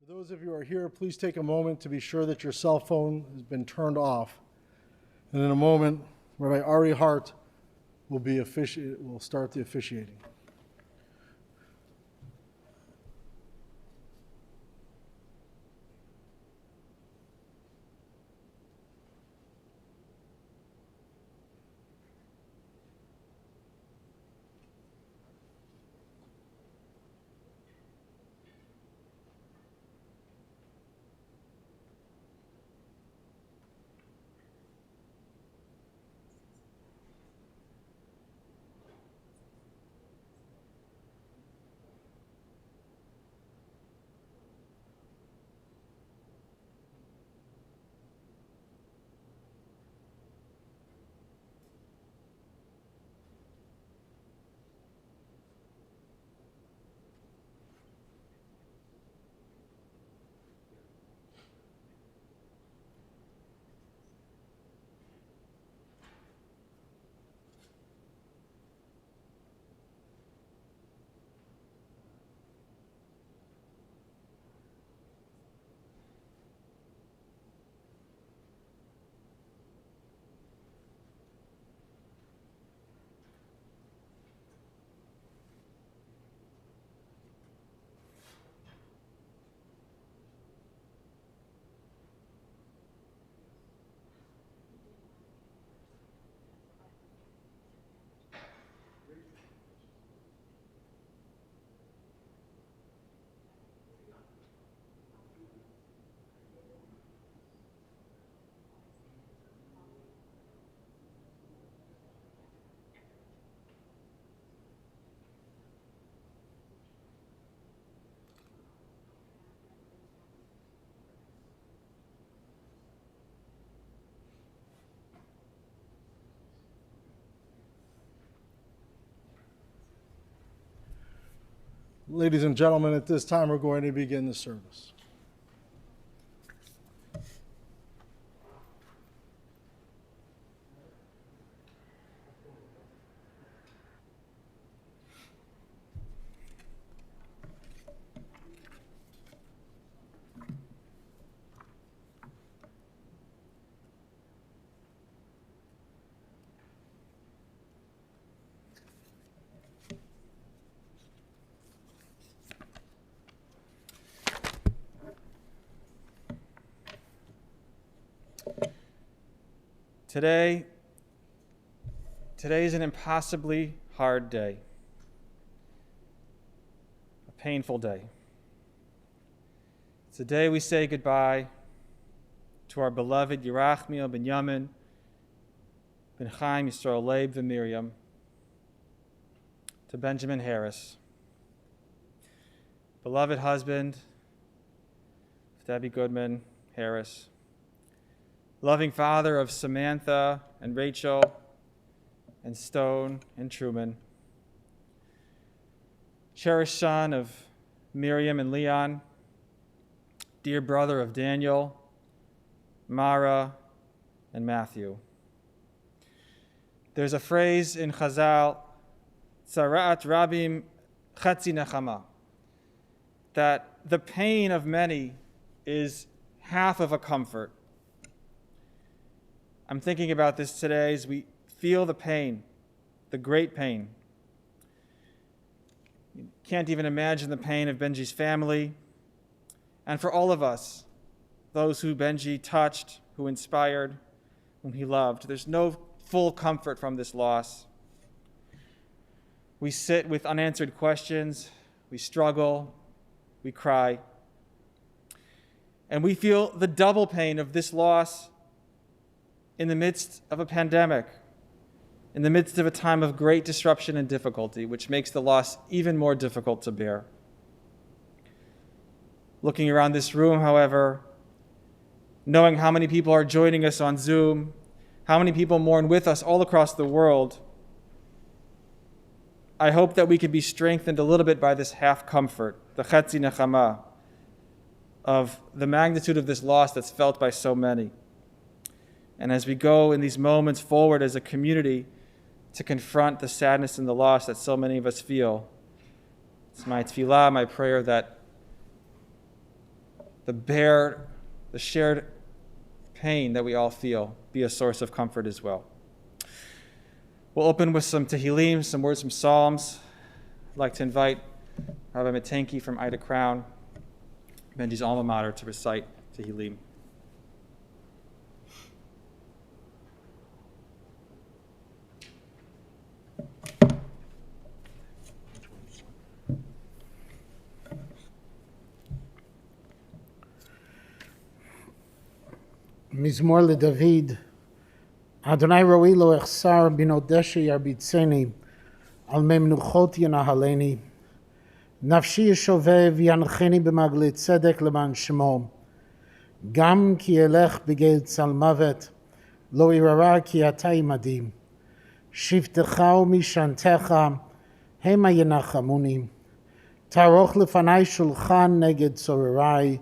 For those of you who are here, please take a moment to be sure that your cell phone has been turned off. And in a moment, Rabbi Ari Hart will start the officiating. Ladies and gentlemen, at this time we're going to begin the service. Today is an impossibly hard day, a painful day. It's the day we say goodbye to our beloved Yerachmiel ben Yamin, ben Chaim Yisrael Leib ben Miriam, to Benjamin Harris, beloved husband of Debbie Goodman Harris, loving father of Samantha and Rachel and Stone and Truman, cherished son of Miriam and Leon, dear brother of Daniel, Mara, and Matthew. There's a phrase in Chazal, Tzara'at Rabim Chatzi Nechama, that the pain of many is half of a comfort. I'm thinking about this today as we feel the pain, the great pain. You can't even imagine the pain of Benji's family, and for all of us, those who Benji touched, who inspired, whom he loved. There's no full comfort from this loss. We sit with unanswered questions, we struggle, we cry, and we feel the double pain of this loss in the midst of a pandemic, in the midst of a time of great disruption and difficulty, which makes the loss even more difficult to bear. Looking around this room, however, knowing how many people are joining us on Zoom, how many people mourn with us all across the world, I hope that we can be strengthened a little bit by this half comfort, the Chatzi Nechama, of the magnitude of this loss that's felt by so many. And as we go in these moments forward as a community to confront the sadness and the loss that so many of us feel, it's my tefillah, my prayer, that the shared pain that we all feel be a source of comfort as well. We'll open with some Tehillim, some words from Psalms. I'd like to invite Rabbi Matenki from Ida Crown, Benji's alma mater, to recite Tehillim. מזמור לדוד. אדוני רואי לו אחסר בנודשי ירביצני, על מי מנוחות ינהלני. נפשי ישובב ינחני במעגלי צדק למען שמו. גם כי אלך בגיא צל מוות, לא ירא כי אתה עמדי. שבטך ומשענתך המה ינחמוני. תערוך לפני שולחן נגד צורריי,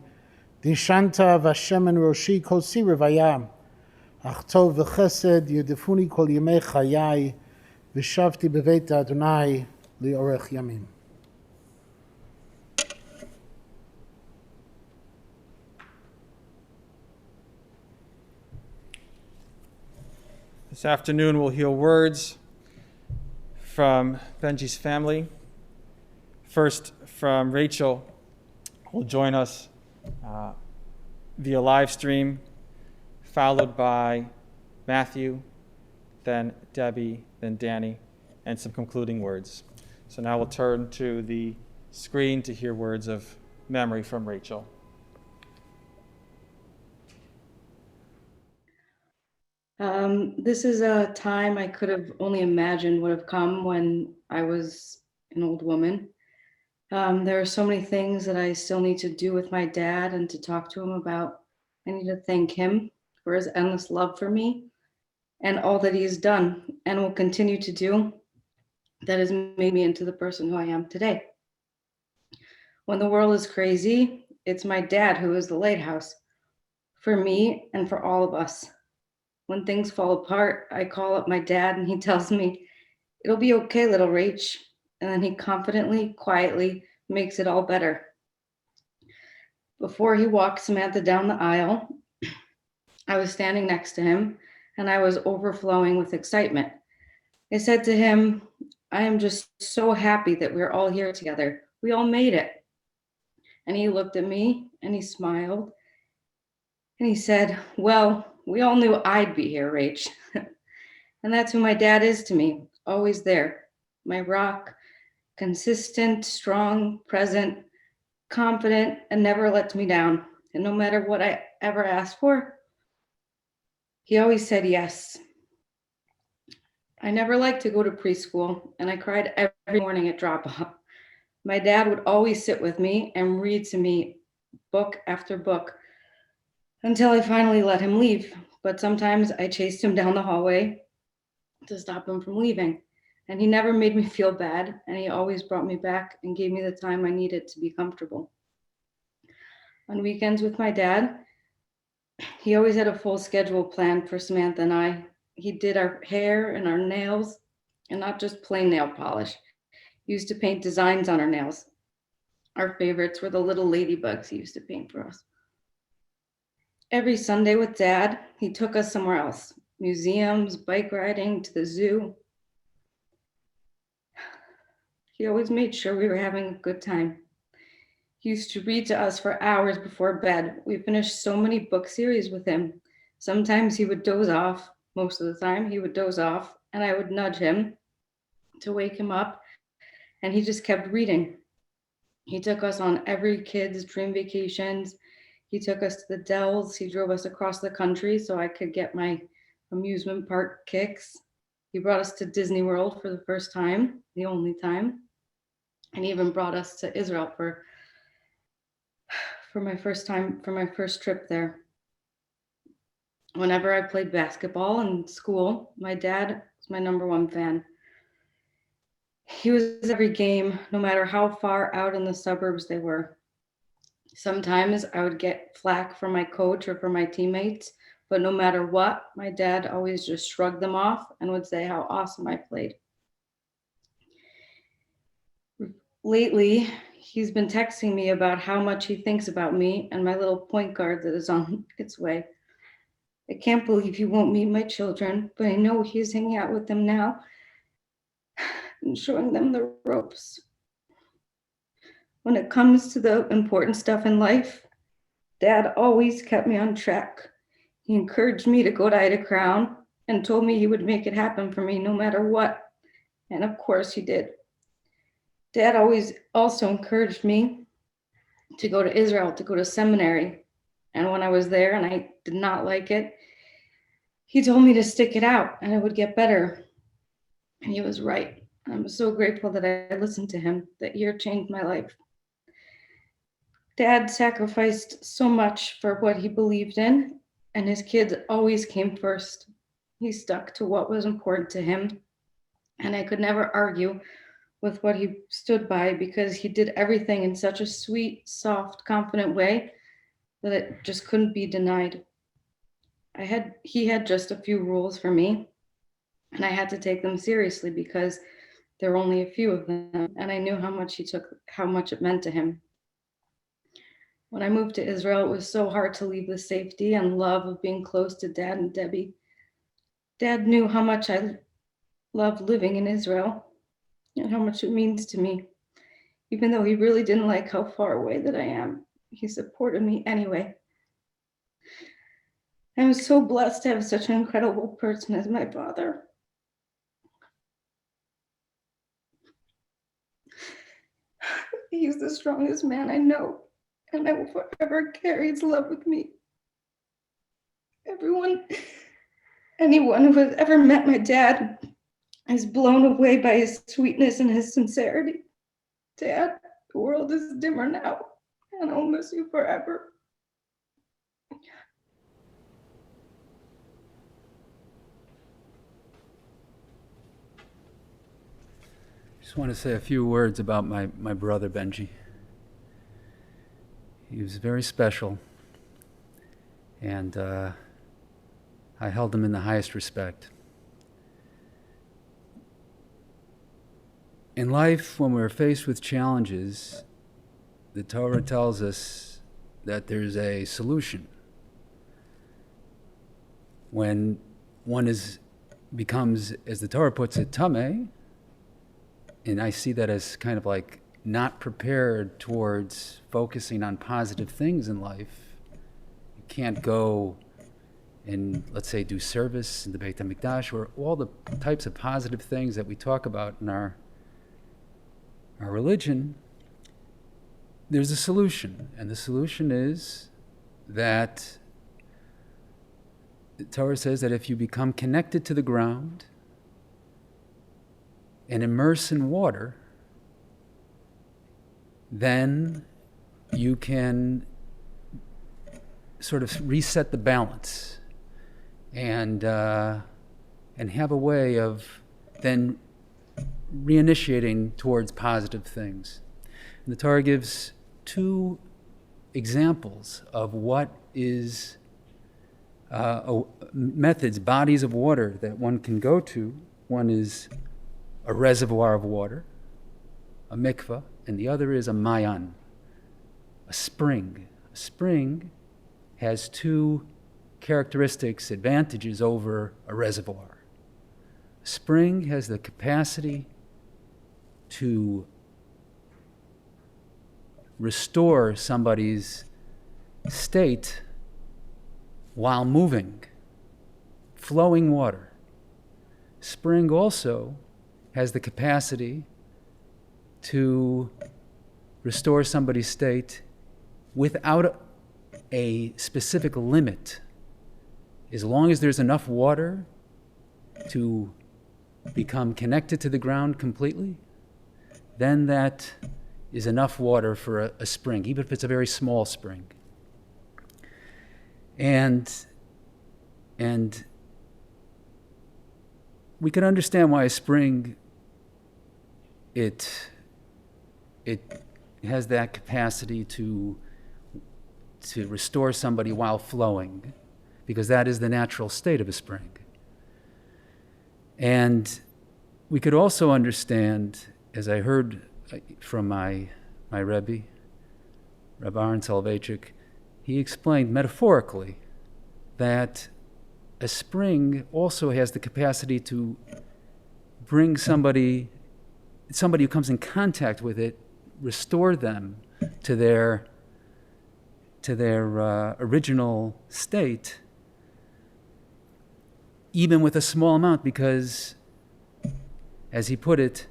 דשנת ושמן ראשי כוסי רוויה, אך טוב וחסד ירדפוני כל ימי חיי, ושבתי בבית אדוני לאורך ימים. This afternoon we'll hear words from Benji's family. First from Rachel, who will join us via live stream, followed by Matthew, then Debbie, then Danny, and some concluding words. So now we'll turn to the screen to hear words of memory from Rachel. This is a time I could have only imagined would have come when I was an old woman. There are so many things that I still need to do with my dad and to talk to him about. I need to thank him for his endless love for me and all that he has done and will continue to do that has made me into the person who I am today. When the world is crazy, it's my dad who is the lighthouse for me and for all of us. When things fall apart, I call up my dad and he tells me, "It'll be okay, little Rach." And then he confidently, quietly makes it all better. Before he walked Samantha down the aisle, I was standing next to him and I was overflowing with excitement. I said to him, "I am just so happy that we're all here together. We all made it." And he looked at me and he smiled and he said, "Well, we all knew I'd be here, Rach." And that's who my dad is to me, always there, my rock, consistent, strong, present, confident, and never lets me down. And no matter what I ever asked for, he always said yes. I never liked to go to preschool, and I cried every morning at drop-off. My dad would always sit with me and read to me book after book until I finally let him leave. But sometimes I chased him down the hallway to stop him from leaving. And he never made me feel bad, and he always brought me back and gave me the time I needed to be comfortable. On weekends with my dad, he always had a full schedule planned for Samantha and I. He did our hair and our nails, and not just plain nail polish. He used to paint designs on our nails. Our favorites were the little ladybugs he used to paint for us. Every Sunday with Dad, he took us somewhere else, museums, bike riding, to the zoo. He always made sure we were having a good time. He used to read to us for hours before bed. We finished so many book series with him. Sometimes he would doze off. Most of the time he would doze off, and I would nudge him to wake him up, and he just kept reading. He took us on every kid's dream vacations. He took us to the Dells. He drove us across the country so I could get my amusement park kicks. He brought us to Disney World for the first time, the only time. And he even brought us to Israel for my first trip there. Whenever I played basketball in school, my dad was my number one fan. He was at every game, no matter how far out in the suburbs they were. Sometimes I would get flack from my coach or from my teammates, but no matter what, my dad always just shrugged them off and would say how awesome I played. Lately, He's been texting me about how much he thinks about me and my little point guard that is on its way. I can't believe he won't meet my children, but I know he's hanging out with them now and showing them the ropes. When it comes to the important stuff in life, Dad always kept me on track. He encouraged me to go to Ida Crown and told me he would make it happen for me no matter what. And of course he did. Dad always also encouraged me to go to Israel, to go to seminary. And when I was there and I did not like it, he told me to stick it out and it would get better. And he was right. I'm so grateful that I listened to him. That year changed my life. Dad sacrificed so much for what he believed in, and his kids always came first. He stuck to what was important to him, and I could never argue with what he stood by because he did everything in such a sweet, soft, confident way that it just couldn't be denied. He had just a few rules for me, and I had to take them seriously because there were only a few of them, and I knew how much it meant to him. When I moved to Israel, it was so hard to leave the safety and love of being close to Dad and Debbie. Dad knew how much I loved living in Israel and how much it means to me. Even though he really didn't like how far away that I am, he supported me anyway. I was so blessed to have such an incredible person as my father. He's the strongest man I know, and I will forever carry his love with me. Anyone who has ever met my dad is blown away by his sweetness and his sincerity. Dad, the world is dimmer now, and I'll miss you forever. Just want to say a few words about my brother Benji. He was very special, and I held him in the highest respect. In life, when we're faced with challenges, the Torah tells us that there's a solution. When one becomes, as the Torah puts it, tameh, and I see that as kind of like not prepared towards focusing on positive things in life. You can't go and, let's say, do service in the Beit HaMikdash or all the types of positive things that we talk about in our religion. There's a solution, and the solution is that the Torah says that if you become connected to the ground and immerse in water, then you can sort of reset the balance and have a way of then reinitiating towards positive things. And the Torah gives two examples of what is methods, bodies of water that one can go to. One is a reservoir of water, a mikveh, and the other is a mayan, a spring. A spring has two characteristics, advantages over a reservoir. A spring has the capacity to restore somebody's state while moving, flowing water. Spring also has the capacity to restore somebody's state without a specific limit. As long as there's enough water to become connected to the ground completely, then that is enough water for a spring, even if it's a very small spring. And we can understand why a spring, it has that capacity to restore somebody while flowing, because that is the natural state of a spring. And we could also understand, as I heard from my my Rebbe, Reb Aaron Soloveitchik, he explained metaphorically that a spring also has the capacity to bring somebody who comes in contact with it, restore them to their original state, even with a small amount, because, as he put it,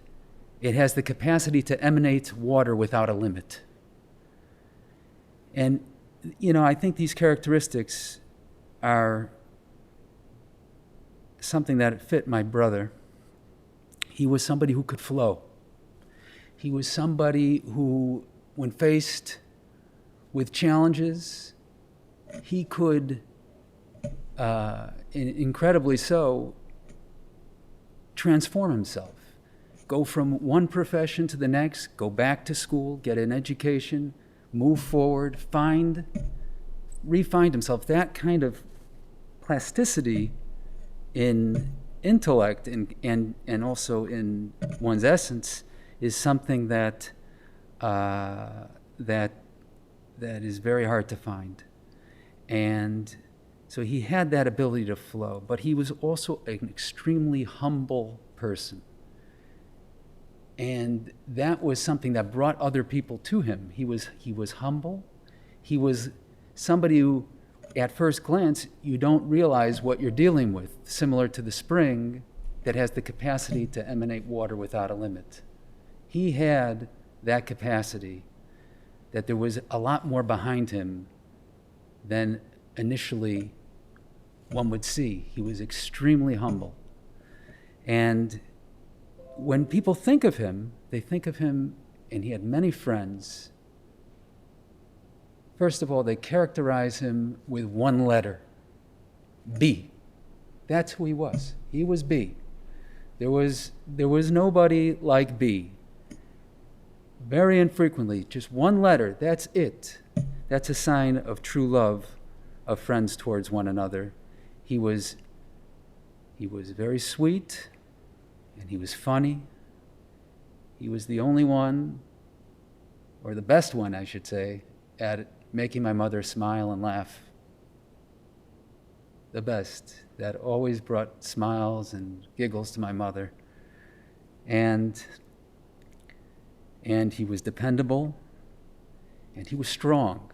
it has the capacity to emanate water without a limit. And, I think these characteristics are something that fit my brother. He was somebody who could flow. He was somebody who, when faced with challenges, he could, incredibly so, transform himself. Go from one profession to the next, go back to school, get an education, move forward, refine himself. That kind of plasticity in intellect and also in one's essence is something that is very hard to find. And so he had that ability to flow, but he was also an extremely humble person. And that was something that brought other people to him. He was humble. He was somebody who, at first glance, you don't realize what you're dealing with, similar to the spring that has the capacity to emanate water without a limit. He had that capacity, that there was a lot more behind him than initially one would see. He was extremely humble. And when people think of him, they think of him, and he had many friends. First of all, they characterize him with one letter, B. That's who he was. He was B. There was nobody like B. Very infrequently, just one letter, that's it. That's a sign of true love of friends towards one another. He was very sweet, and he was funny. He was the only one, or the best one, I should say, at making my mother smile and laugh. The best. That always brought smiles and giggles to my mother. And he was dependable, and he was strong.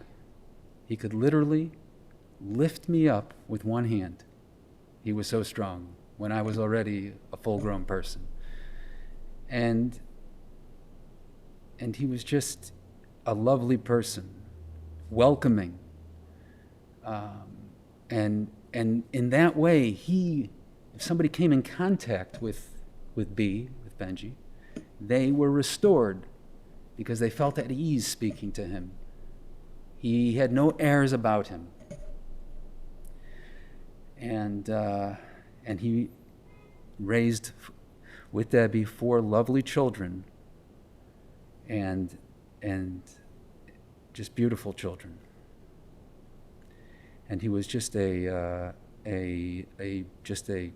He could literally lift me up with one hand. He was so strong when I was already a full-grown person. And he was just a lovely person, welcoming. And in that way, if somebody came in contact with Benji, they were restored because they felt at ease speaking to him. He had no airs about him. And he raised with Debbie 4 lovely children, and just beautiful children. And he was just a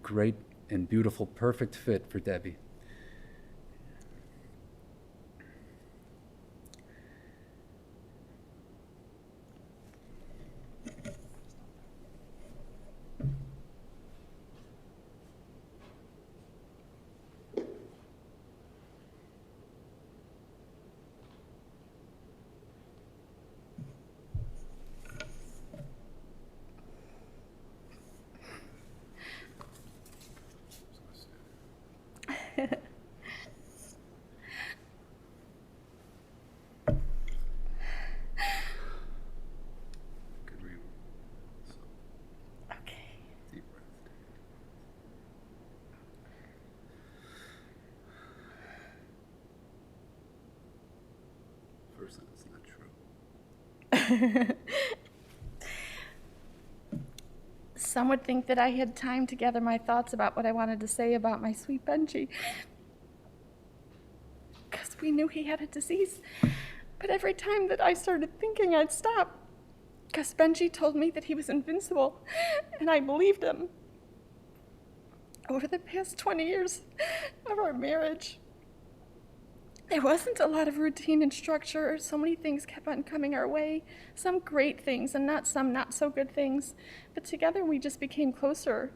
great and beautiful, perfect fit for Debbie. That's not true. Some would think that I had time to gather my thoughts about what I wanted to say about my sweet Benji, because we knew he had a disease. But every time that I started thinking, I'd stop, because Benji told me that he was invincible, and I believed him. Over the past 20 years of our marriage, There wasn't a lot of routine and structure. So many things kept on coming our way. Some great things and some not so good things. But together we just became closer.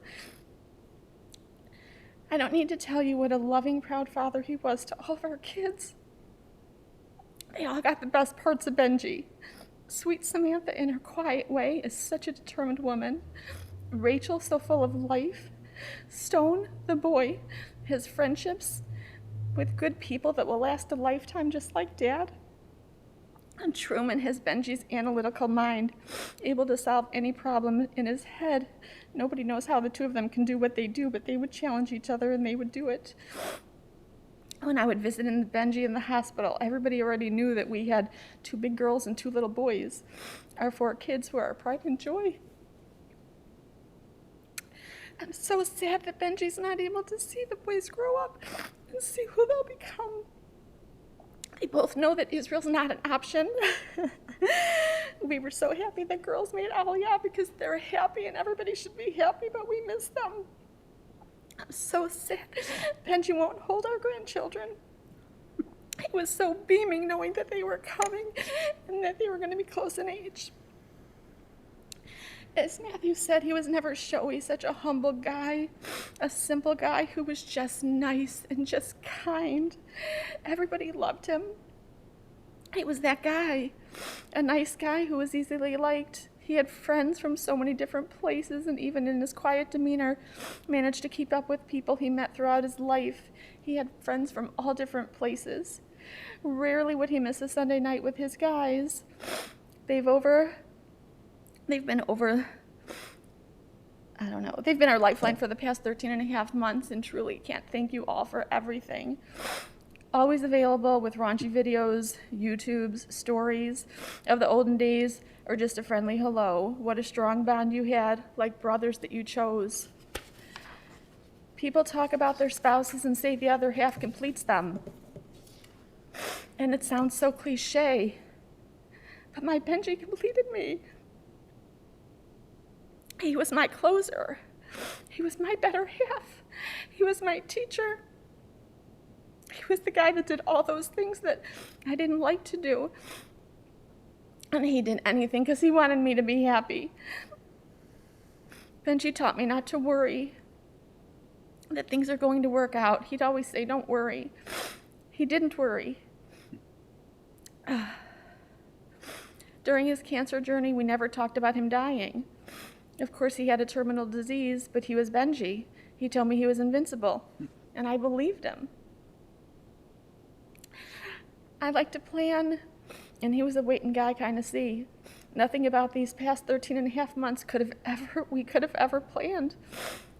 I don't need to tell you what a loving, proud father he was to all of our kids. They all got the best parts of Benji. Sweet Samantha, in her quiet way, is such a determined woman. Rachel, so full of life. Stone, the boy, his friendships with good people that will last a lifetime, just like Dad. And Truman has Benji's analytical mind, able to solve any problem in his head. Nobody knows how the two of them can do what they do, but they would challenge each other and they would do it. When I would visit Benji in the hospital, everybody already knew that we had 2 big girls and 2 little boys. Our 4 kids were our pride and joy. I'm so sad that Benji's not able to see the boys grow up and see who they'll become. They both know that Israel's not an option. We were so happy that girls made Aliyah because they're happy and everybody should be happy, but we miss them. I'm so sad Benji won't hold our grandchildren. He was so beaming knowing that they were coming and that they were going to be close in age. As Matthew said, he was never showy, such a humble guy, a simple guy who was just nice and just kind. Everybody loved him. He was that guy, a nice guy who was easily liked. He had friends from so many different places, and even in his quiet demeanor, managed to keep up with people he met throughout his life. He had friends from all different places. Rarely would he miss a Sunday night with his guys. They've been our lifeline for the past 13 and a half months, and truly can't thank you all for everything. Always available with raunchy videos, YouTubes, stories of the olden days, or just a friendly hello. What a strong bond you had, like brothers that you chose. People talk about their spouses and say the other half completes them. And it sounds so cliche, but my Benji completed me. He was my closer. He was my better half. He was my teacher. He was the guy that did all those things that I didn't like to do. And he did anything because he wanted me to be happy. Benji taught me not to worry, that things are going to work out. He'd always say, don't worry. He didn't worry. During his cancer journey, we never talked about him dying. Of course, he had a terminal disease, but he was Benji. He told me he was invincible, and I believed him. I like to plan, and he was a wait and guy kind of see. Nothing about these past 13 and a half months we could have ever planned.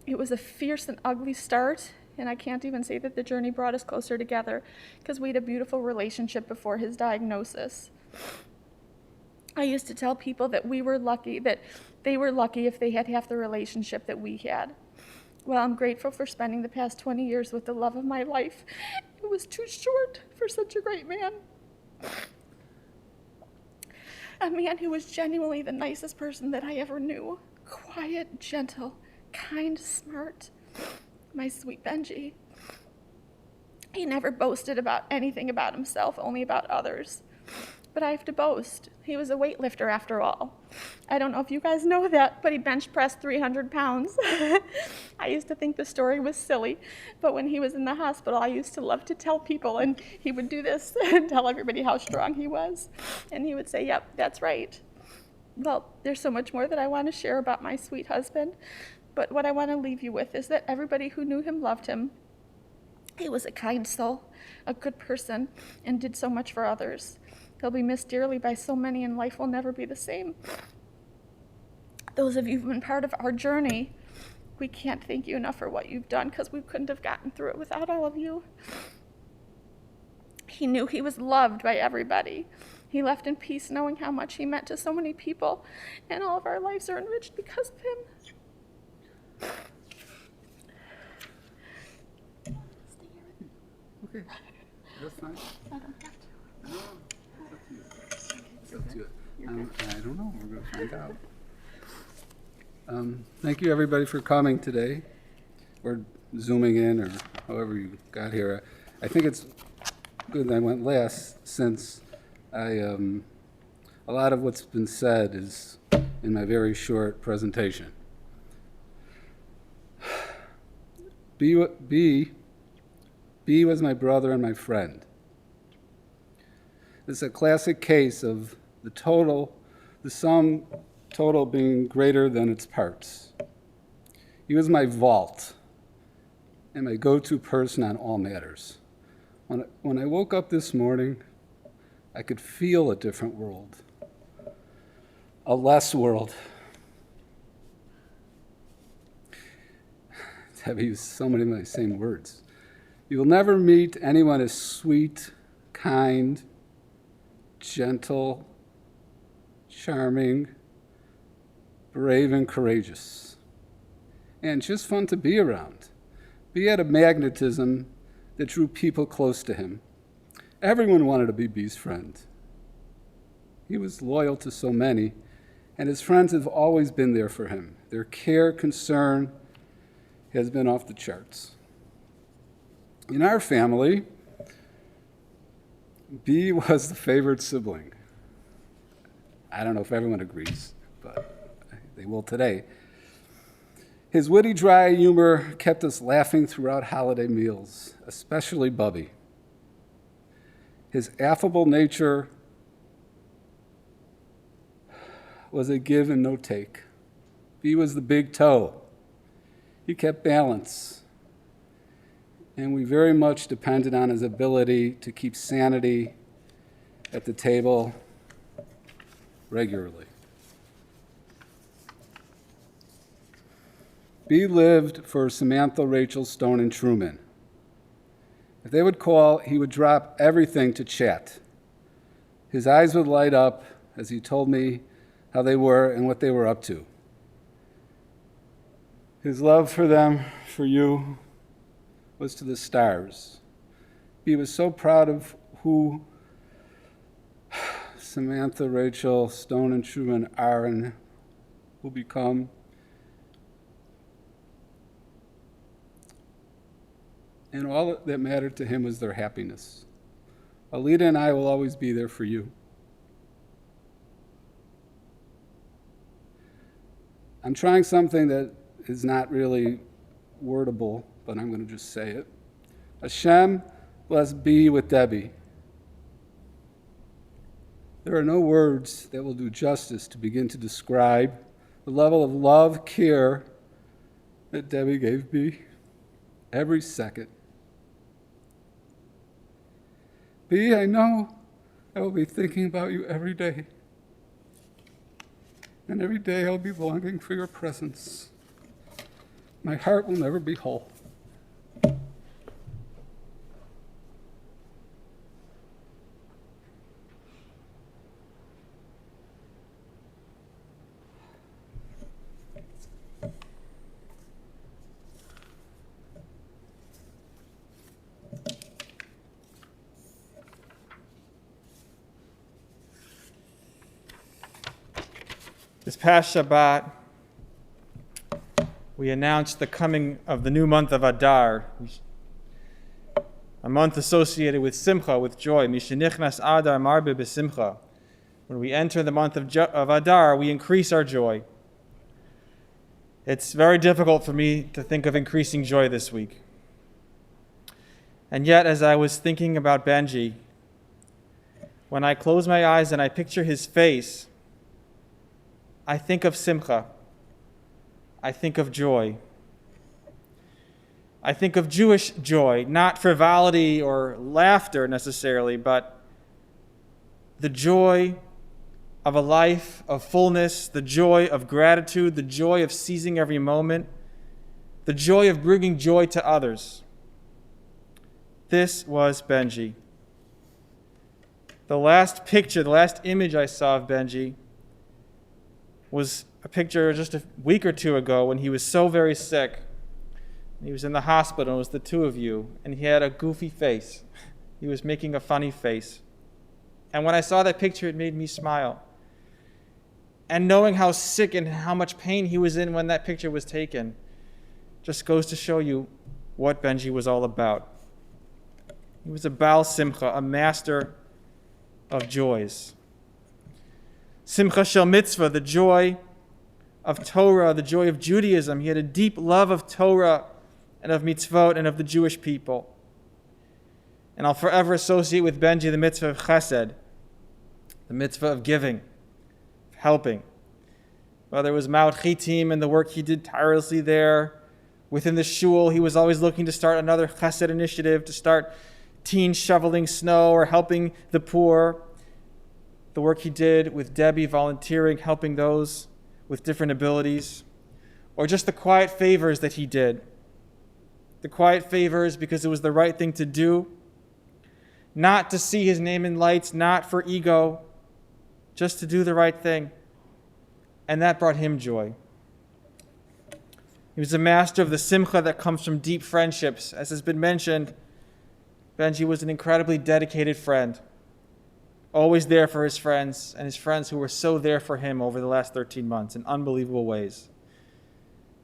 It was a fierce and ugly start, and I can't even say that the journey brought us closer together because we had a beautiful relationship before his diagnosis. I used to tell people that we were lucky, that they were lucky if they had half the relationship that we had. Well, I'm grateful for spending the past 20 years with the love of my life. It was too short for such a great man. A man who was genuinely the nicest person that I ever knew. Quiet, gentle, kind, smart. My sweet Benji. He never boasted about anything about himself, only about others. But I have to boast. He was a weightlifter after all. I don't know if you guys know that, but he bench pressed 300 pounds. I used to think the story was silly, but when he was in the hospital, I used to love to tell people, and he would do this and tell everybody how strong he was. And he would say, yep, that's right. Well, there's so much more that I want to share about my sweet husband, but what I want to leave you with is that everybody who knew him loved him. He was a kind soul, a good person, and did so much for others. He'll be missed dearly by so many, and life will never be the same. Those of you who've been part of our journey, we can't thank you enough for what you've done because we couldn't have gotten through it without all of you. He knew he was loved by everybody. He left in peace knowing how much he meant to so many people, and all of our lives are enriched because of him. Okay, that's fine. I don't have to. No, it's up to you. I don't know. We're going to find out. Thank you, everybody, for coming today, or Zooming in, or however you got here. I think it's good I went last, since a lot of what's been said is in my very short presentation. B was my brother and my friend. It's a classic case of the sum total being greater than its parts. He was my vault and my go-to person on all matters. When I woke up this morning, I could feel a different world, a less world. I've used so many of my same words. You will never meet anyone as sweet, kind, gentle, charming, brave, and courageous, and just fun to be around. B had a magnetism that drew people close to him. Everyone wanted to be B's friend. He was loyal to so many, and his friends have always been there for him. Their care, concern has been off the charts. In our family, B was the favorite sibling. I don't know if everyone agrees, but they will today. His witty, dry humor kept us laughing throughout holiday meals, especially Bubby. His affable nature was a give and no take. B was the big toe. He kept balance, and we very much depended on his ability to keep sanity at the table regularly. B lived for Samantha, Rachel, Stone, and Truman. If they would call, he would drop everything to chat. His eyes would light up as he told me how they were and what they were up to. His love for them, for you, was to the stars. He was so proud of who Samantha, Rachel, Stone, and Truman are and will become. And all that mattered to him was their happiness. Alita and I will always be there for you. I'm trying something that is not really wordable, but I'm going to just say it. Hashem bless B with Debbie. There are no words that will do justice to begin to describe the level of love, care that Debbie gave B every second. B, I know I will be thinking about you every day. And every day I'll be longing for your presence. My heart will never be whole. This past Shabbat, we announced the coming of the new month of Adar, a month associated with Simcha, with joy. Mishenichnas Adar marbe b'simcha. When we enter the month of Adar, we increase our joy. It's very difficult for me to think of increasing joy this week. And yet, as I was thinking about Benji, when I close my eyes and I picture his face, I think of Simcha. I think of joy. I think of Jewish joy, not frivolity or laughter necessarily, but the joy of a life of fullness, the joy of gratitude, the joy of seizing every moment, the joy of bringing joy to others. This was Benji. The last picture, the last image I saw of Benji was a picture just a week or two ago when he was so very sick. He was in the hospital, it was the two of you, and he had a goofy face. He was making a funny face. And when I saw that picture, it made me smile. And knowing how sick and how much pain he was in when that picture was taken just goes to show you what Benji was all about. He was a Baal Simcha, a master of joys. Simcha Shel Mitzvah, the joy of Torah, the joy of Judaism. He had a deep love of Torah and of mitzvot and of the Jewish people. And I'll forever associate with Benji the mitzvah of chesed, the mitzvah of giving, of helping. Whether it was Mount Chitim and the work he did tirelessly there, within the shul, he was always looking to start another chesed initiative, to start teens shoveling snow or helping the poor. The work he did with Debbie, volunteering, helping those with different abilities, or just the quiet favors that he did. The quiet favors because it was the right thing to do, not to see his name in lights, not for ego, just to do the right thing. And that brought him joy. He was a master of the simcha that comes from deep friendships. As has been mentioned, Benji was an incredibly dedicated friend, always there for his friends, and his friends who were so there for him over the last 13 months in unbelievable ways.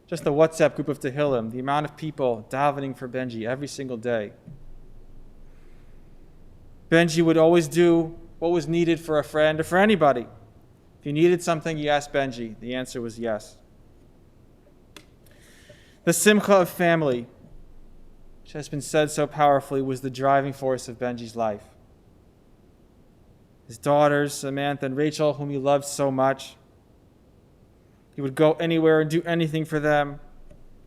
Just the WhatsApp group of Tehillim, the amount of people davening for Benji every single day. Benji would always do what was needed for a friend or for anybody. If you needed something, you asked Benji. The answer was yes. The simcha of family, which has been said so powerfully, was the driving force of Benji's life. His daughters, Samantha and Rachel, whom he loved so much. He would go anywhere and do anything for them,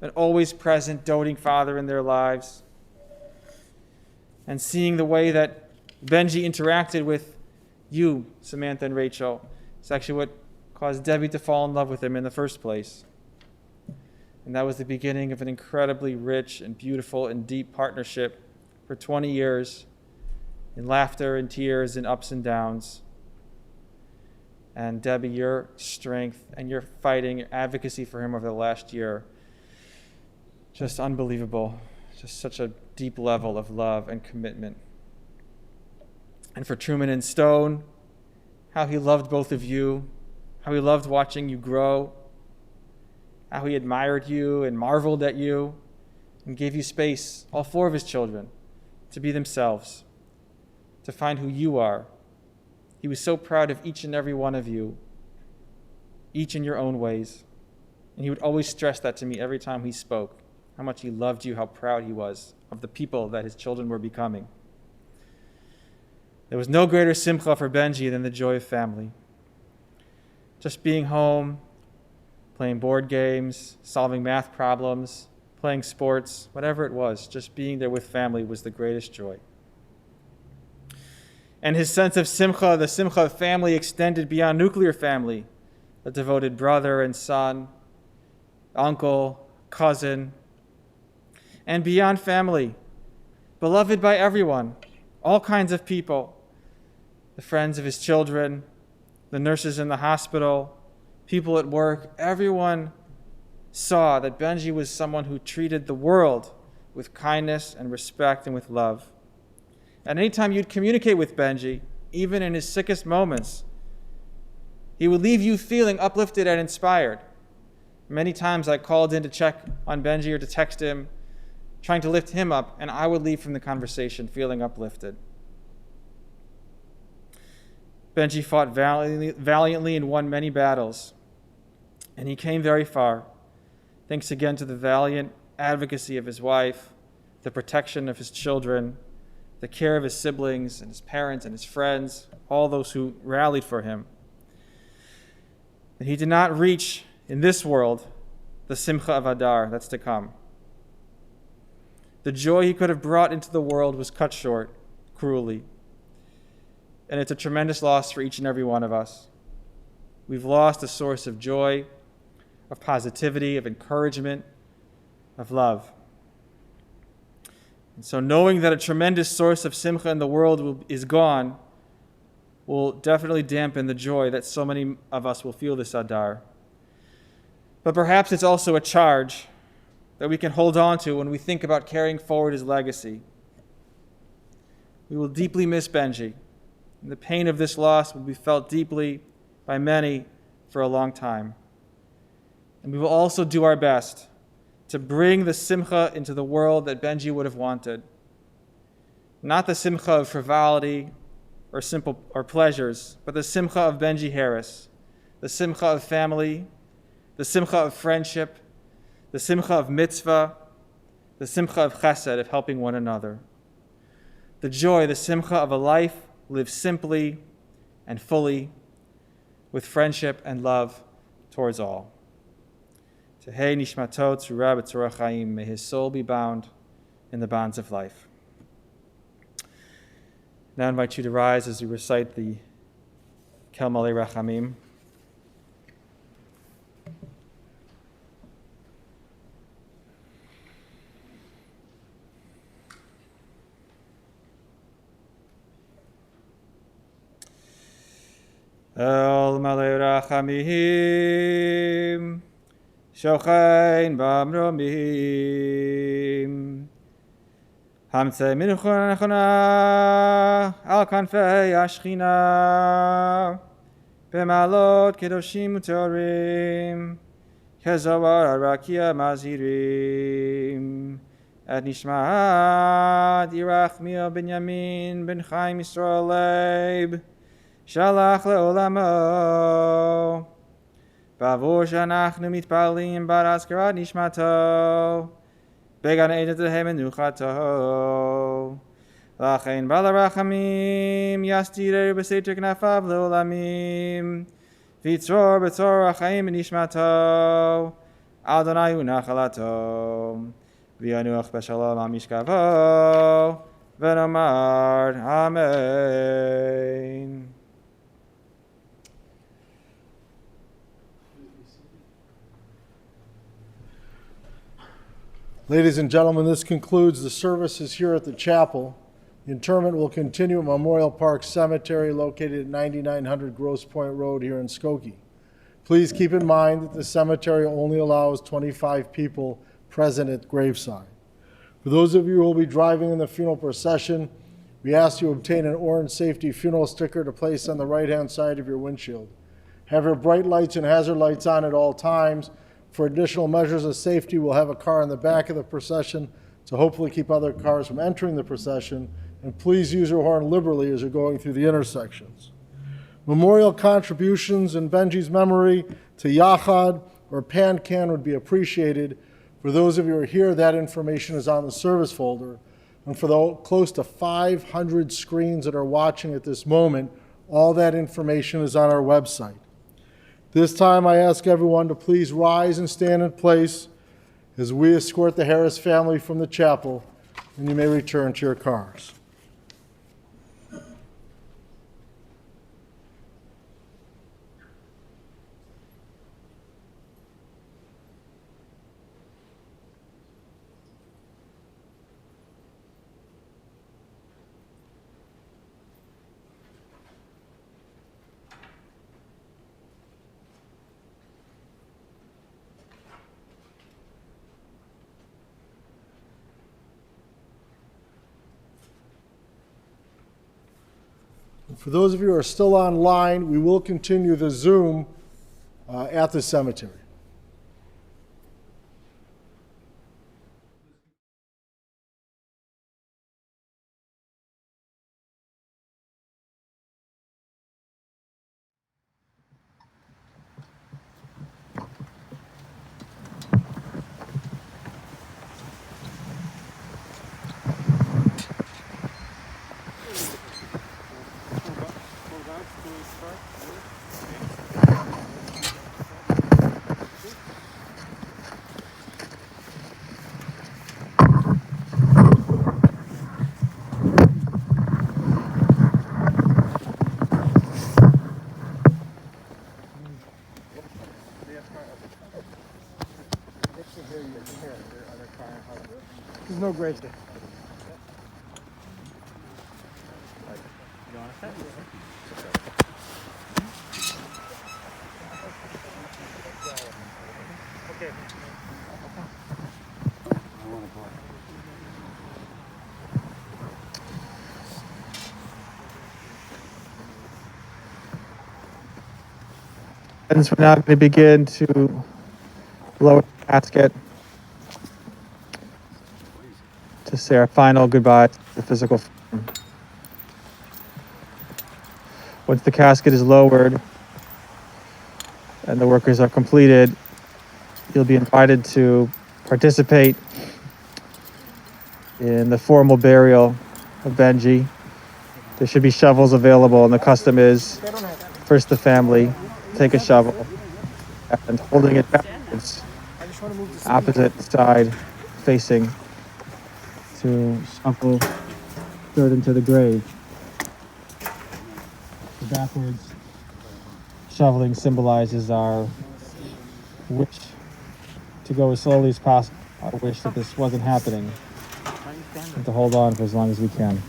an always present, doting father in their lives. And seeing the way that Benji interacted with you, Samantha and Rachel, is actually what caused Debbie to fall in love with him in the first place. And that was the beginning of an incredibly rich and beautiful and deep partnership for 20 years, in laughter and tears and ups and downs. And Debbie, your strength and your fighting, your advocacy for him over the last year, just unbelievable. Just such a deep level of love and commitment. And for Truman and Stone, how he loved both of you, how he loved watching you grow, how he admired you and marveled at you and gave you space, all four of his children, to be themselves, to find who you are. He was so proud of each and every one of you, each in your own ways. And he would always stress that to me every time he spoke, how much he loved you, how proud he was of the people that his children were becoming. There was no greater simcha for Benji than the joy of family. Just being home, playing board games, solving math problems, playing sports, whatever it was, just being there with family was the greatest joy. And his sense of simcha, the simcha of family, extended beyond nuclear family, a devoted brother and son, uncle, cousin, and beyond family, beloved by everyone, all kinds of people, the friends of his children, the nurses in the hospital, people at work. Everyone saw that Benji was someone who treated the world with kindness and respect and with love. And anytime you'd communicate with Benji, even in his sickest moments, he would leave you feeling uplifted and inspired. Many times I called in to check on Benji or to text him, trying to lift him up, and I would leave from the conversation feeling uplifted. Benji fought valiantly and won many battles, and he came very far, thanks again to the valiant advocacy of his wife, the protection of his children, the care of his siblings and his parents and his friends, all those who rallied for him. And he did not reach, in this world, the simcha of Adar that's to come. The joy he could have brought into the world was cut short, cruelly. And it's a tremendous loss for each and every one of us. We've lost a source of joy, of positivity, of encouragement, of love. And so knowing that a tremendous source of simcha in the world is gone will definitely dampen the joy that so many of us will feel this Adar. But perhaps it's also a charge that we can hold on to when we think about carrying forward his legacy. We will deeply miss Benji, and the pain of this loss will be felt deeply by many for a long time. And we will also do our best to bring the simcha into the world that Benji would have wanted. not the simcha of frivolity or simple or pleasures, but the simcha of Benji Harris, the simcha of family, the simcha of friendship, the simcha of mitzvah, the simcha of chesed, of helping one another. The joy, the simcha of a life lived simply and fully with friendship and love towards all. Tehei nishmato tzura b'tzura chaim, may his soul be bound in the bonds of life. Now I invite you to rise as we recite the Kel Malei Rachamim. El Malei Rachamim, Shochein Bamromim, Hamtzei Minuchon Nechona, Al Kanfei Ashchina, Bemalot Kedoshim Utorim, Kezoar Arakia Mazirim, Et Nishmat Yerachmiel Benyamin Ben Chaim Yisrael Leib, Shalach le'olamo, bavur she'anachnu mitpalim bar azkarat nishmato, began eden tehem menuchato, lachein bal harachamim yastireu b'seiter knafav le'olamim, v'yitzror b'tzor ha'chaim nishmato, Adonai hu nachalato, v'yanuach b'shalom al mishkavo, v'nomar Amen. Ladies and gentlemen, this concludes the services here at the chapel. The interment will continue at Memorial Park Cemetery located at 9900 Grosse Pointe Road here in Skokie. Please keep in mind that the cemetery only allows 25 people present at graveside. For those of you who will be driving in the funeral procession, we ask you obtain an orange safety funeral sticker to place on the right-hand side of your windshield. Have your bright lights and hazard lights on at all times. For additional measures of safety, we'll have a car in the back of the procession to hopefully keep other cars from entering the procession. And please use your horn liberally as you're going through the intersections. Memorial contributions in Benji's memory to Yachad or PanCan would be appreciated. For those of you who are here, that information is on the service folder. And for the close to 500 screens that are watching at this moment, all that information is on our website. This time I ask everyone to please rise and stand in place as we escort the Harris family from the chapel, and you may return to your cars. For those of you who are still online, we will continue the Zoom at the cemetery. There's no grace there. And we're now going to begin to lower the casket to say our final goodbye to the physical family. Once the casket is lowered and the workers are completed, you'll be invited to participate in the formal burial of Benji. There should be shovels available, and the custom is first the family take a shovel and holding it backwards, opposite side facing, to shovel dirt into the grave. The backwards shoveling symbolizes our wish to go as slowly as possible, our wish that this wasn't happening, and to hold on for as long as we can.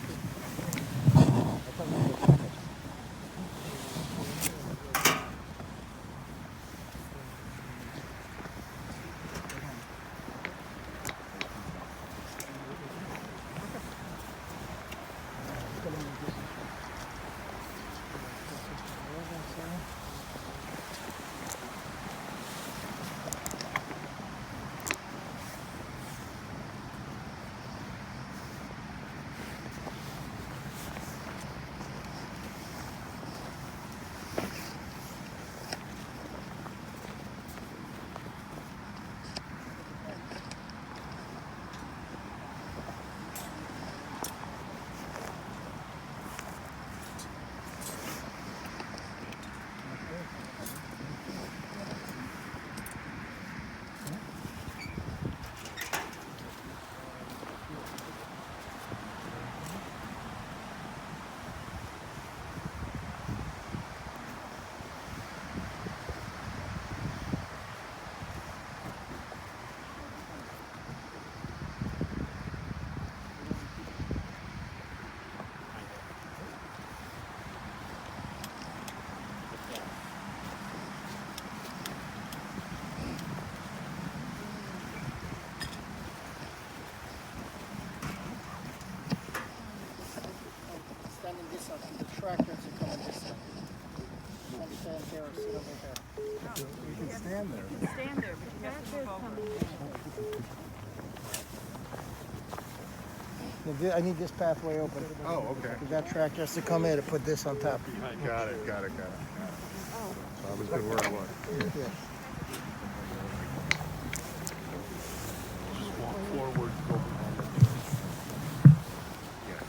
I need this pathway open. Oh, okay. That tractor has to come in to put this on top. Got it. So I was good where I was. Yeah. Just walk forward, go behind it. Yeah.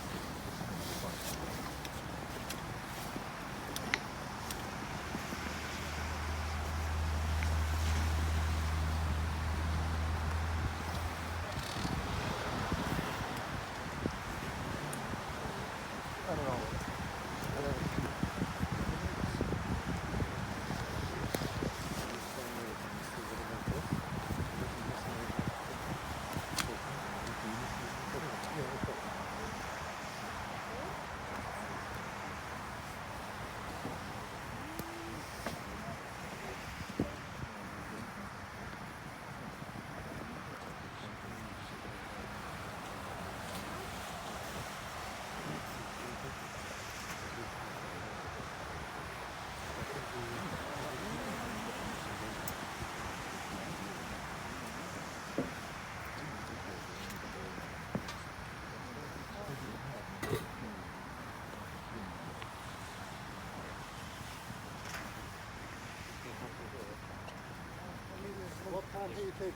What path are you taking?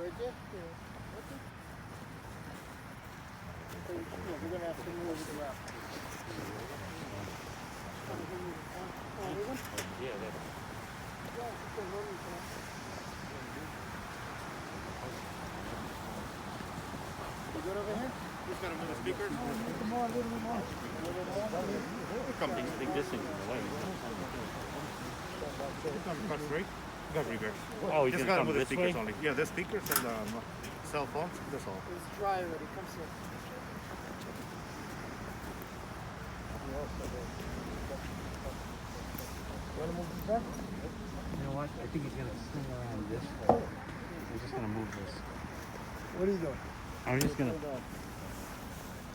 Right there? So we're gonna have to move it around. You good over here? Who's gonna move the speakers? More, a little bit more. Cut straight. Got reverse. Oh, he's Just gonna gotta come move the this speakers way? only. Yeah, the speakers and cell phones. That's all. It's dry already, come see. Wanna move this back? You know what? I think he's gonna swing around this way. We're just gonna move this. What are you doing? I'm just gonna.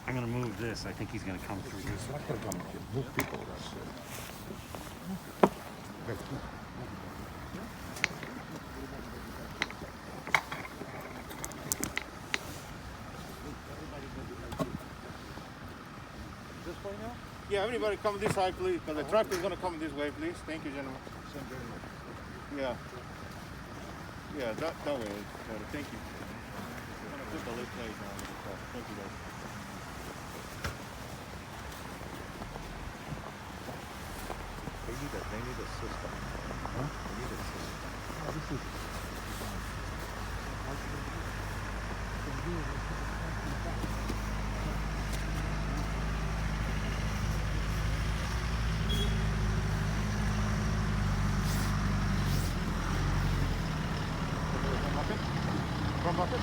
I'm gonna move this. I think he's gonna come through this. Not gonna come. Move people. That's it. This way now? Yeah, everybody come this side, please, because the truck is gonna come this way, please. Thank you, gentlemen. Yeah. Yeah, that way is better. Thank you. I'm gonna put the left side down. Thank you, guys. They need a system. Huh? They need a system. From bucket?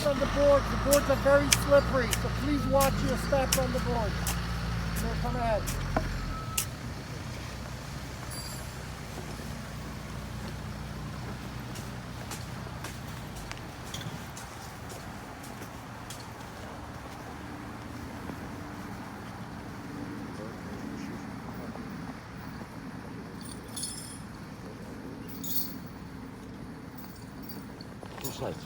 On the boards. The boards are very slippery, so please watch your steps on the boards. Here, come ahead. Two sides.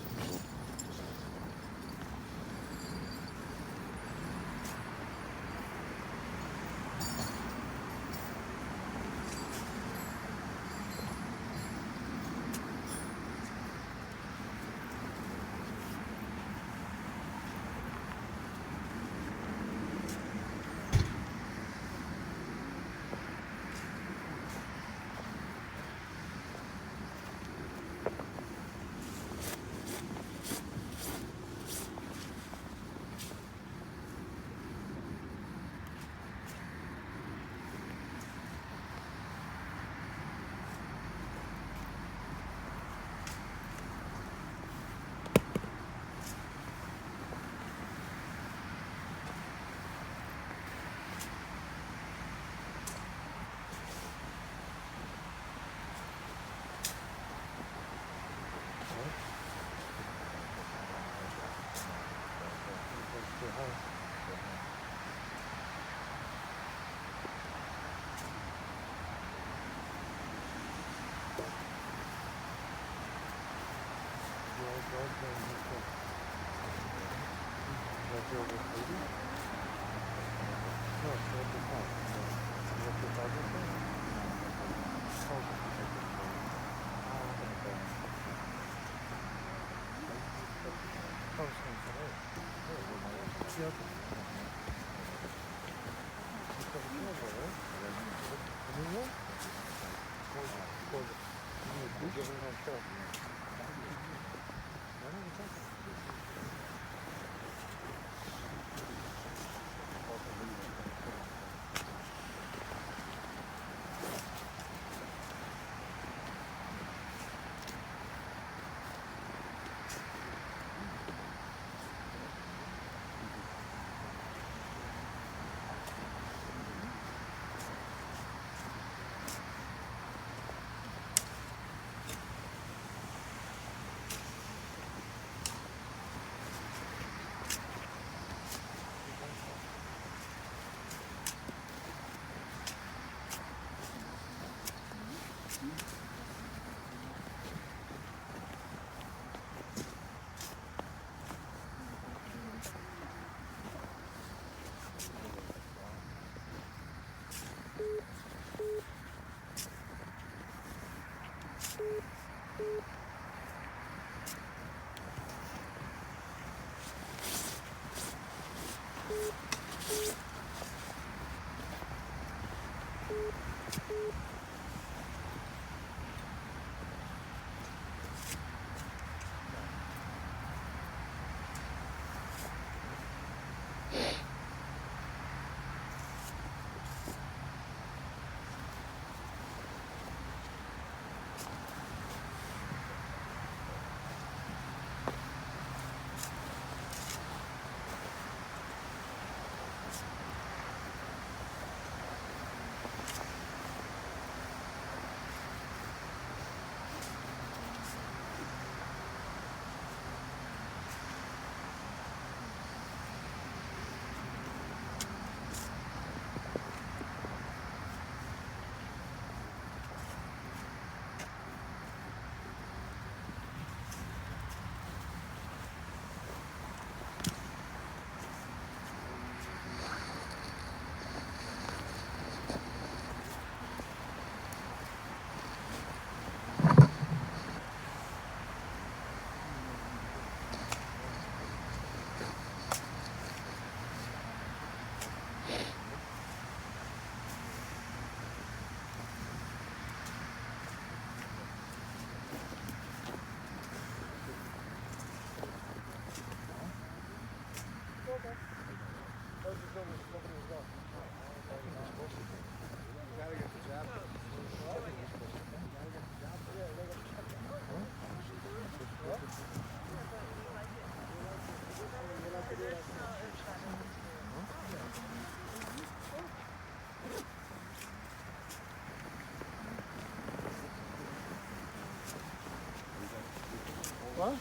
What?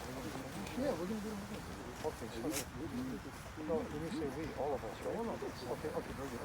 Yeah, we're gonna do it. Okay, so no, when you say we, all of us, right? All of us. Okay, okay, very good.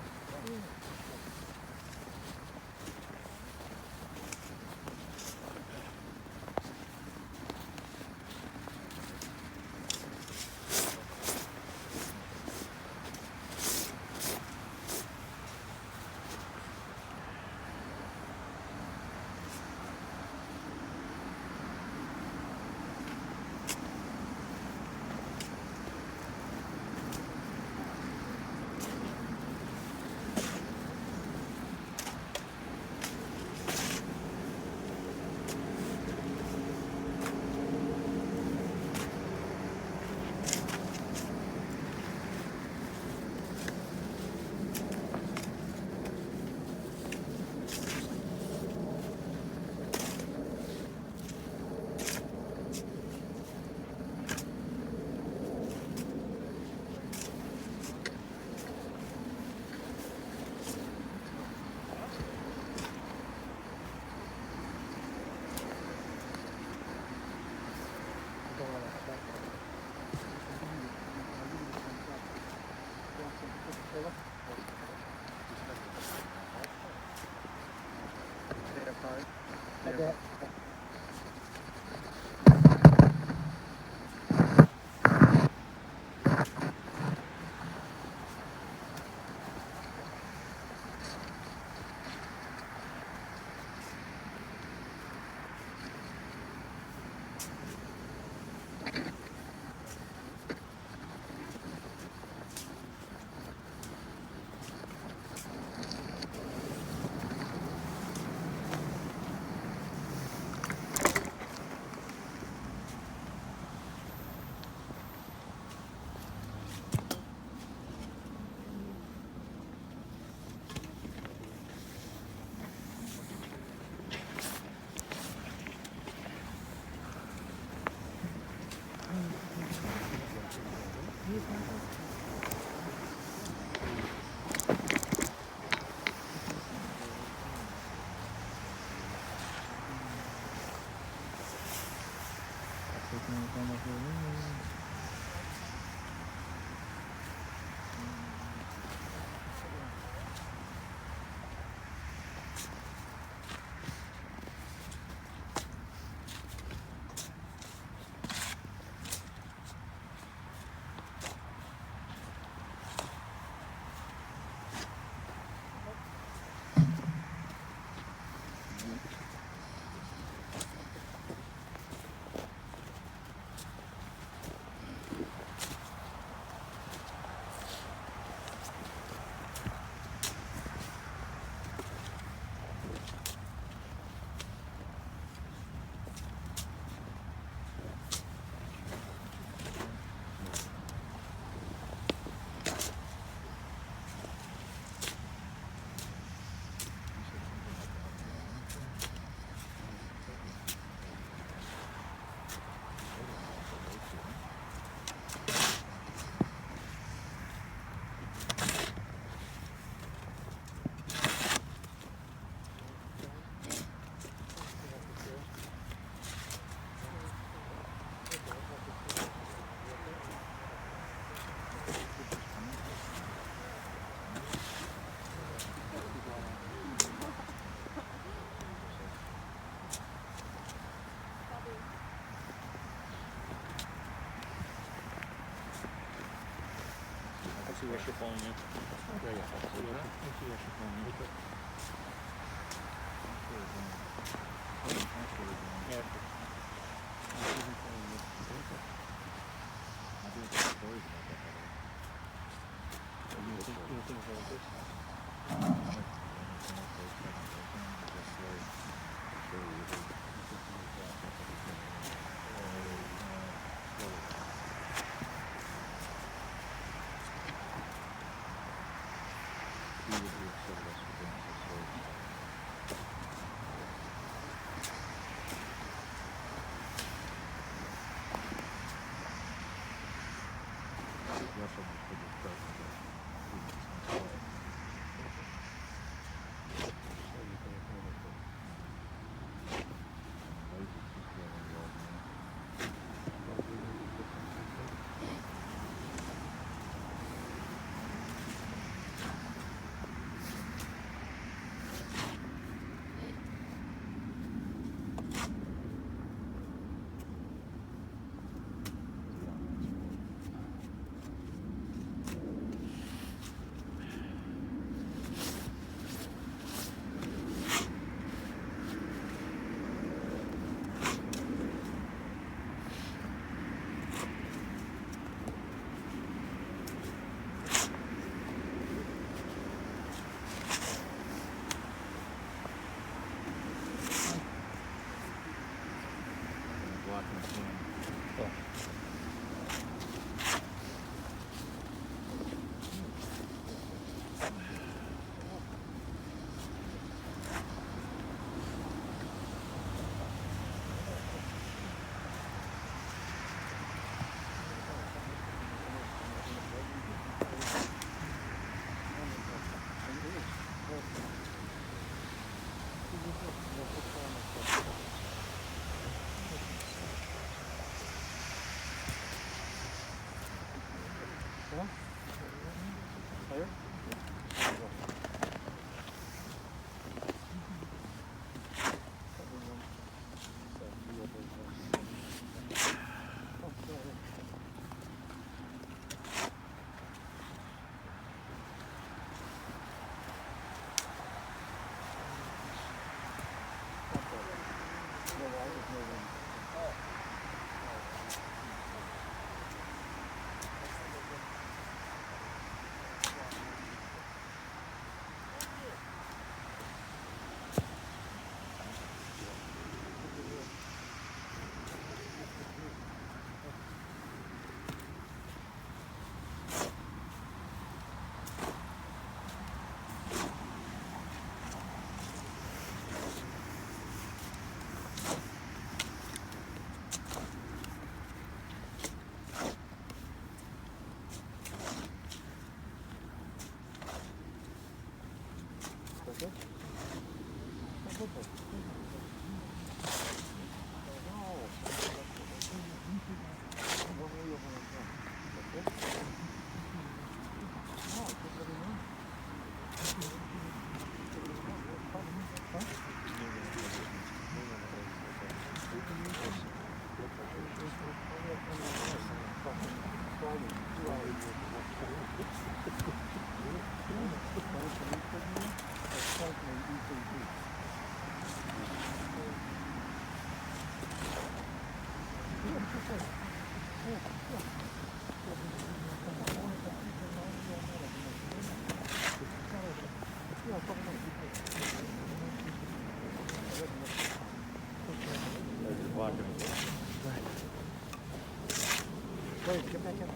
Wait, get back in.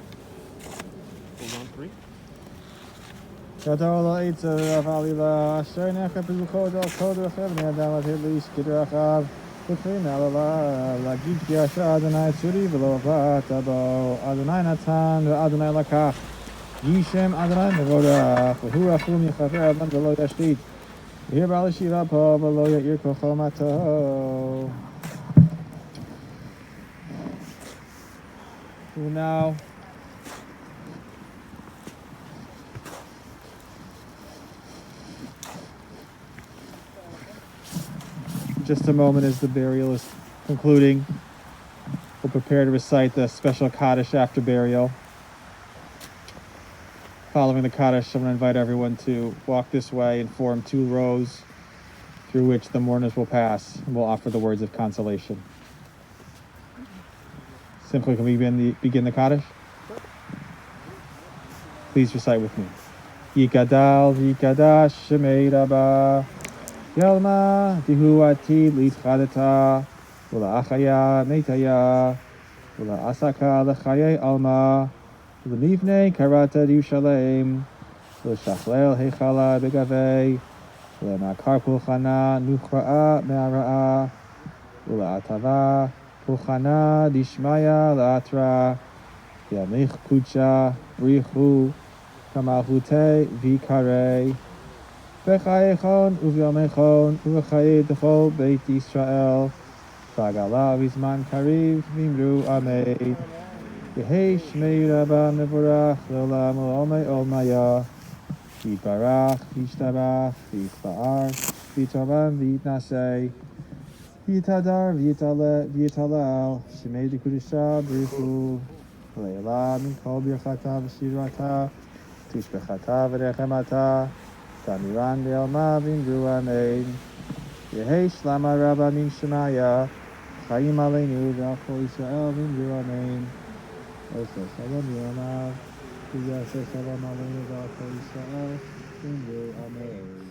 Hold on, 3. גדול עצב עלילה, אשר נחת בזוכו דל קוד רחב, בני אדם עד הליש כדרכיו, ופרים מעל עליו, להגיד כי אשר אדוני צורי ולא באת בו, אדוני נתן ואדוני לקח, יהי שם אדוני מבורך, והוא רחום יכפר אדם ולא ישחית, יהיה בעל ישיבה פה ולא יאיר כל חומתו. Now, just a moment as the burial is concluding. We'll prepare to recite the special Kaddish after burial. Following the Kaddish, I'm going to invite everyone to walk this way and form 2 rows through which the mourners will pass, and we'll offer the words of consolation. Simply, can we begin the Kaddish? Please recite with me. Yikadal v'yikadash shemei rabba Yalma dihu atid litchadata Ula'achaya metaya Ula'asaka l'chayei alma U'lemivnei karata Yerushalem U'shachlel heichala begavei U'lemakar pulchana nuchra'a me'ara'a Ula'atava pulchana dishmaya la'atra Yamich kucha richu kamalhute vikarei Bechayechon uvyomechon uvechayei dechol beit Yisrael Vagala vizman kariv vimru amen Yehei shmei rabba mevorach leolam u'omei olmaya Yitbarach v'yishtabach v'yitfa'ar v'yitovan v'yitnasei V'yitadar v'yitalel shemei dekudisha b'richu Leila min kol birchata v'shirata tishbechata v'rechemata Tamiran ve'alma v'imru amen Yehei shlama rabba min shemaya Chayim aleinu ve'al kol Yisrael v'imru amen Oso shalom yomav V'yaseh shalom aleinu ve'al kol Yisrael v'imru amen